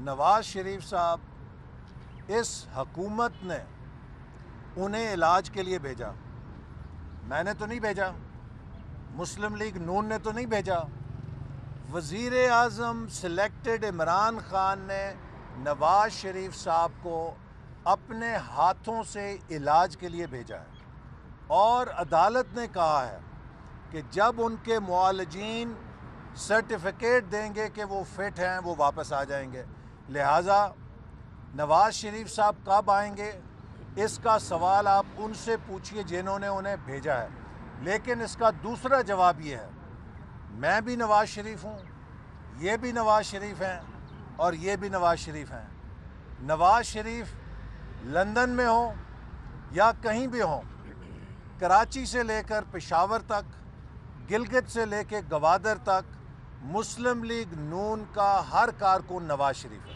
نواز شریف صاحب اس حکومت نے انہیں علاج کے لیے بھیجا، میں نے تو نہیں بھیجا، مسلم لیگ نون نے تو نہیں بھیجا، وزیر اعظم سلیکٹڈ عمران خان نے نواز شریف صاحب کو اپنے ہاتھوں سے علاج کے لیے بھیجا ہے، اور عدالت نے کہا ہے کہ جب ان کے معالجین سرٹیفکیٹ دیں گے کہ وہ فٹ ہیں وہ واپس آ جائیں گے، لہٰذا نواز شریف صاحب کب آئیں گے اس کا سوال آپ ان سے پوچھئے جنہوں نے انہیں بھیجا ہے۔ لیکن اس کا دوسرا جواب یہ ہے، میں بھی نواز شریف ہوں، یہ بھی نواز شریف ہیں، اور یہ بھی نواز شریف ہیں۔ نواز شریف لندن میں ہوں یا کہیں بھی ہوں، کراچی سے لے کر پشاور تک، گلگت سے لے کے گوادر تک، مسلم لیگ نون کا ہر کارکن نواز شریف ہے۔